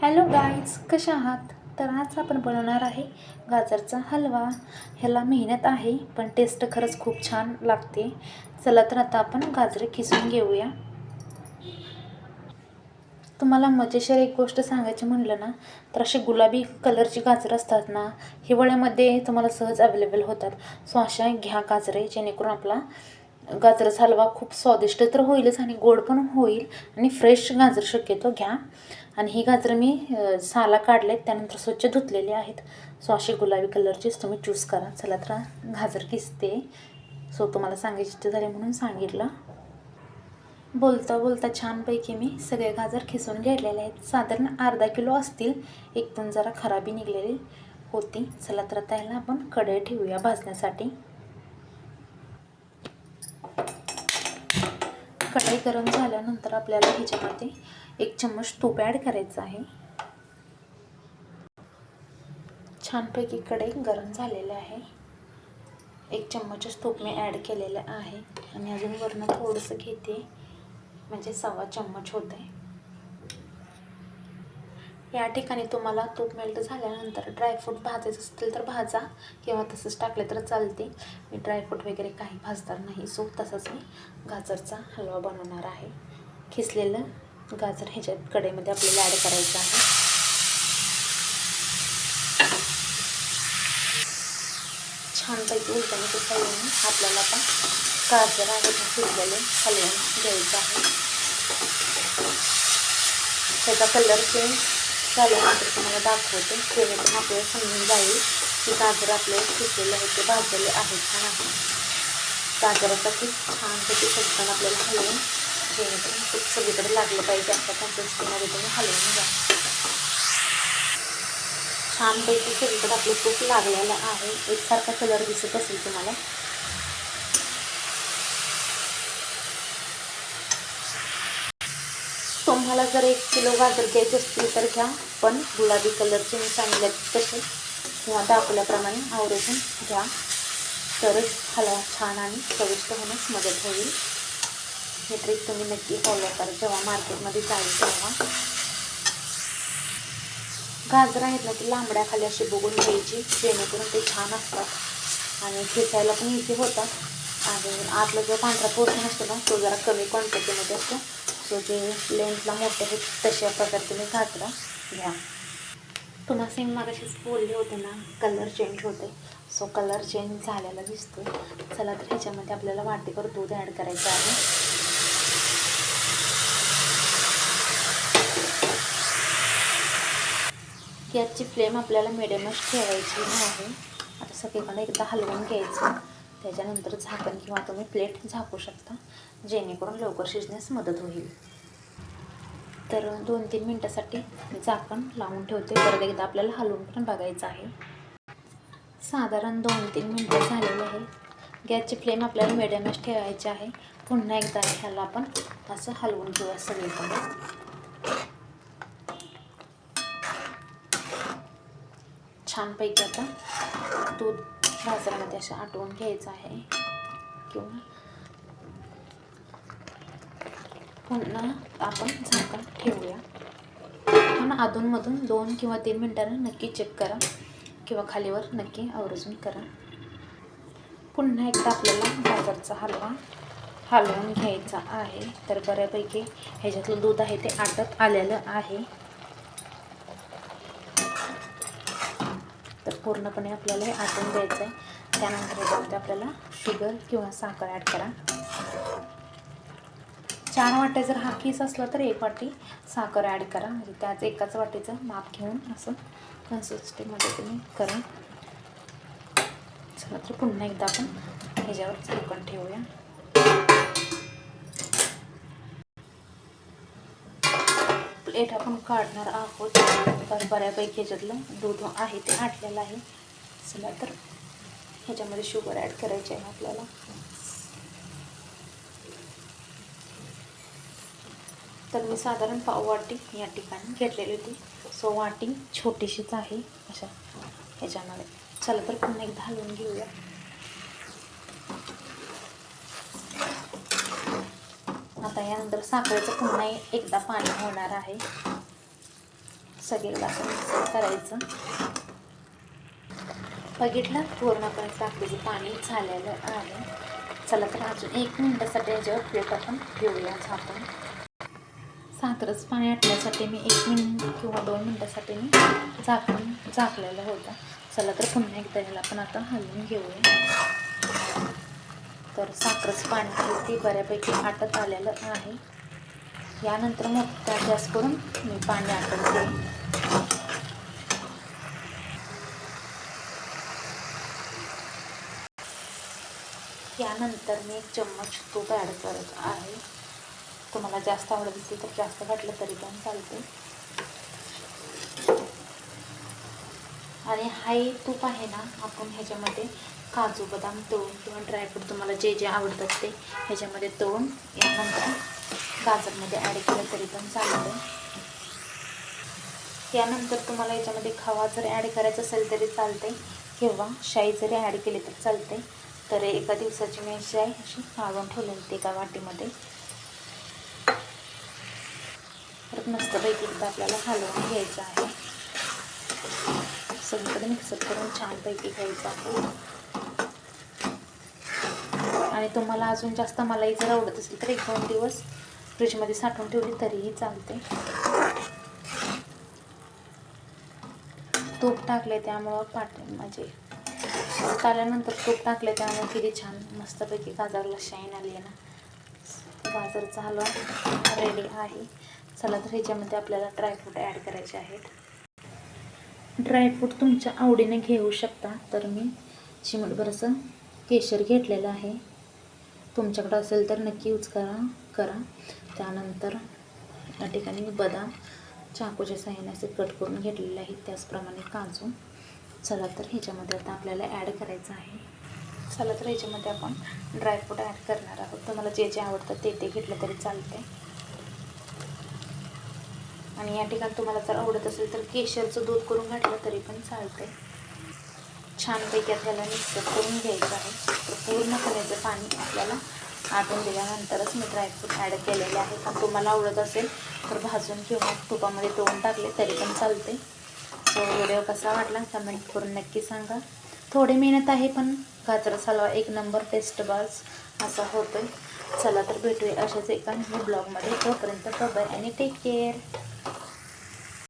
Hello guys, कशा आहात? तर आज आपण बनवणार आहे गाजरचा हलवा. ह्याला मेहनत आहे पण टेस्ट खरंच खूप छान लागते. चला तर आता आपण गाजरे किसून घेऊया. तुम्हाला मजेशीर एक गोष्ट सांगायची म्हणलं ना, तर असे गुलाबी कलरची गाजरं असतात ना, हिवाळ्यामध्ये तुम्हाला सहज अवेलेबल होतात. सो अशा घ्या गाजरे, जेणेकरून आपला गाजराचा हलवा खूप स्वादिष्ट तर होईलच आणि गोड पण होईल. आणि फ्रेश गाजर शक्यतो घ्या. आणि ही गाजरं मी साला काढलेत, त्यानंतर स्वच्छ धुतलेली आहेत. सो अशी गुलाबी कलरचीच तुम्ही चूज करा. चला तर गाजर किसते. सो तुम्हाला सांगायची इच्छा झाली म्हणून सांगितलं. बोलता बोलता छानपैकी मी सगळे गाजर खिसून घेतलेले आहेत. साधारण अर्धा किलो असतील. एकदम जरा खराबी निघलेली होती. चला तर आता ह्याला आपण कढई ठेवूया भाजण्यासाठी. कढई गरम झाल्यानंतर आपल्याला ह्याच्यामध्ये 1 चम्मच तूप ॲड करायचं आहे. छानपैकी कढई गरम झालेलं आहे. 1 चम्मचच तूप मी ॲड केलेलं आहे आणि अजून वरून थोडंसं घेते, म्हणजे 1/2 चम्मच होते. या ठिकाणी तुम्हाला तूप मेल्ट झाल्यानंतर ड्रायफ्रूट भाजायचं असतील तर भाजा, किंवा तसंच टाकले तर चालते. मी ड्रायफ्रूट वगैरे काही भाजणार नाही. सो तसंच मी गाजरचा हलवा बनवणार आहे. खिसलेलं गाजर ह्याच्यात कढईमध्ये आपल्याला ॲड करायचं आहे. छानपैकी उलटवून साईडने आपल्याला आता गाजर आहे खिसलेले हलवून घ्यायचं आहे. त्याचा कलर चेंज झाल्यानंतर तुम्हाला दाखवते, जेणेकरून आपल्याला समजून जाईल की गाजर आपले खिसलेले आहेत ते भाजलेले आहेत का नाही. गाजराचा खूप छानपैकी सगळं आपल्याला हलवून, जेणेकरून खूप सगळीकडे लागलं पाहिजे अशा कन्सिस्टन्सीमध्ये तुम्ही हलवून घ्या. छानपैकी सगळीकडे आपलं तूप लागलेलं आहे. एकसारखा कलर दिसत असेल तुम्हाला. तुम्हाला जर 1 किलो गाजर घ्यायचे असतील तर घ्या, पण गुलाबी कलरचे मी सांगितले तसे किंवा दाखवल्याप्रमाणे आवर्जून घ्या, तरच हलवा छान आणि चविष्ट होण्यास मदत होईल. हे ट्रिक तुम्ही नक्की फॉलो करा जेव्हा मार्केटमध्ये जाईल तेव्हा. गाजर आहेत ना, ती लांबड्या खाली अशी बघून घ्यायची, जेणेकरून ते छान असतात आणि खेचायला पण इझी होतात. आणि आतला जो पांढरा पोर्शन असतो ना, तो जरा कमी क्वांटिटीमध्ये असतो. सो जे लेंथला मोठे आहेत तशा प्रकारे तुम्ही गाजरं घ्या. तुम्हाला सेम मागाशीच बोलले होते ना, कलर चेंज होते. सो कलर चेंज झालेला दिसतो. चला तर ह्याच्यामध्ये आपल्याला वाटीभर दूध ॲड करायचं आहे. गॅसची फ्लेम आपल्याला मिडियमच ठेवायची आहे. आता सगळीकडे एकदा हलवून घ्यायचं. त्याच्यानंतर झाकण किंवा तुम्ही प्लेट झाकू शकता, जेणेकरून लवकर शिजण्यास मदत होईल. तर 2-3 मिनटासाठी झाकण लावून ठेवते. परत एकदा आपल्याला हलवून पण बघायचं आहे. साधारण 2-3 मिनटं झालेले आहे. गॅसची फ्लेम आपल्याला मिडियमच ठेवायची आहे. पुन्हा एकदा ह्याला आपण असं हलवून घेऊया सगळीकडे. छानपैकी आता दूध गाजरामध्ये असं आटवून घ्यायचं आहे, किंवा पुन्हा आपण झाकण ठेवूया. पण अधूनमधून 2 किंवा 3 मिनटांना नक्की चेक करा, किंवा खालीवर नक्की आवर्जून करा. पुन्हा एकदा आपल्याला गाजरचा हलवा हलवून घ्यायचा आहे. तर बऱ्यापैकी ह्याच्यातलं दूध आहे ते आटत आलेलं आहे. तर पूर्णपणे आपल्याला हे आटून द्यायचं आहे. त्यानंतर ह्याच्यामध्ये आपल्याला शुगर किंवा साखर ॲड करा. 4 वाट्या जर हा किस असला तर 1 वाटी साखर ॲड करा. म्हणजे त्याच एकाच वाटीचं माप घेऊन असं कन्सिस्टन्सीमध्ये तुम्ही करा. चला तर पुन्हा एकदा आपण ह्याच्यावर झाकण ठेवूया. प्लेट आपण काढणार आहोत, तर बऱ्यापैकी ह्याच्यातलं दूध आहे ते आटलेलं आहे. चला तर ह्याच्यामध्ये शुगर ॲड करायची आहे आपल्याला. तर मी साधारण पाव वाटी या ठिकाणी घेतलेली होती. सो वाटी छोटीशीच आहे अशा ह्याच्यामध्ये. चला तर पुन्हा एकदा हलवून घेऊया. आता यानंतर साखरेचं पुन्हा एकदा पाणी होणार आहे. सगळीकडे असं मिक्स करायचं. बघितलं पूर्णपणे साखरेचं पाणी झालेलं आहे. चला तर अजून 1 मिनिटासाठी याच्यावर प्लेट आपण ठेवूया झाकून. साखरेचं पाणी आटण्यासाठी मी 1 मिनिट किंवा 2 मिनिटासाठी मी झाकलेलं होतं. चला तर पुन्हा एकदा याला आपण आता हलवून घेऊया. तर साखरेचं पाणी आहे ते बऱ्यापैकी आटत आलेलं आहे. यानंतर मोठा गॅस करून मी पाणी आटवते. यानंतर मी 1 चम्मच तूप ॲड करत आहे. तुम्हाला जास्त आवडत असेल तर जास्त घातलं तरी पण चालते. आणि हाही तूप आहे ना, आपण ह्याच्यामध्ये काजू बदाम तळून किंवा ड्रायफ्रूट तुम्हाला जे जे आवडतात ते ह्याच्यामध्ये तळून यानंतर गाजरमध्ये ॲड केलं तरी पण चालतं. यानंतर तुम्हाला याच्यामध्ये खवा जर ॲड करायचं असेल तरी चालते किंवा शाई जरी ॲड केली तर चालते. तर एका दिवसाची मी शाई अशी काढून ठेवली होती एका वाटीमध्ये. परत मस्तपैकी एकदा आपल्याला हलवून घ्यायचं आहे. सगळीकडे मिक्सर करून छानपैकी घ्यायचं आहे. आणि तुम्हाला अजून जास्त मलाई जर आवडत असेल तर 1-2 दिवस फ्रीजमध्ये साठवून ठेवली तरीही चालते. तूप टाकले त्यामुळं म्हणजे आल्यानंतर तूप टाकले त्यामुळे किती छान मस्तपैकी गाजरला शाईन आली आहे ना. गाजरचा हलवा रेडी आहे. चला तर ह्याच्यामध्ये आपल्याला ड्रायफ्रूट ॲड करायचे आहेत. ड्रायफ्रूट तुमच्या आवडीने घेऊ शकता. तर मी चिमूटभर असं केशर घेतलेलं आहे. तुमच्याकडं असेल तर नक्की यूज करा. त्यानंतर या ठिकाणी मी बदाम चाकूच्या साहाय्याने असे कट करून घेतलेले आहेत. त्याचप्रमाणे काजू. चला तर ह्याच्यामध्ये आता आपल्याला ॲड करायचं आहे. चला तर ह्याच्यामध्ये आपण ड्रायफ्रूट ॲड करणार आहोत. तुम्हाला जे जे आवडतं ते घेतलं तरी चालते. आणि या ठिकाणी तुम्हाला जर आवडत असेल तर केशरचं दूध करून घातलं तरी पण चालते. छानपैकी आपल्याला मिक्सर करून घ्यायचं आहे. तर पूर्णपणे पाणी आपल्याला आटून दिल्यानंतरच मी ड्रायफ्रूट ॲड केलेले आहे. पण तुम्हाला आवडत असेल तर भाजून किंवा तुपामध्ये तळून टाकले तरी पण चालते. तो व्हिडिओ कसा वाटला कमेंट करून नक्की सांगा. थोडी मेहनत आहे पण गाजराचा हलवा 1 नंबर टेस्ट बाज असा होतोय. चला तर भेटूया अशाच एका न्यू ब्लॉगमध्ये. तोपर्यंत बाय आणि टेक केअर.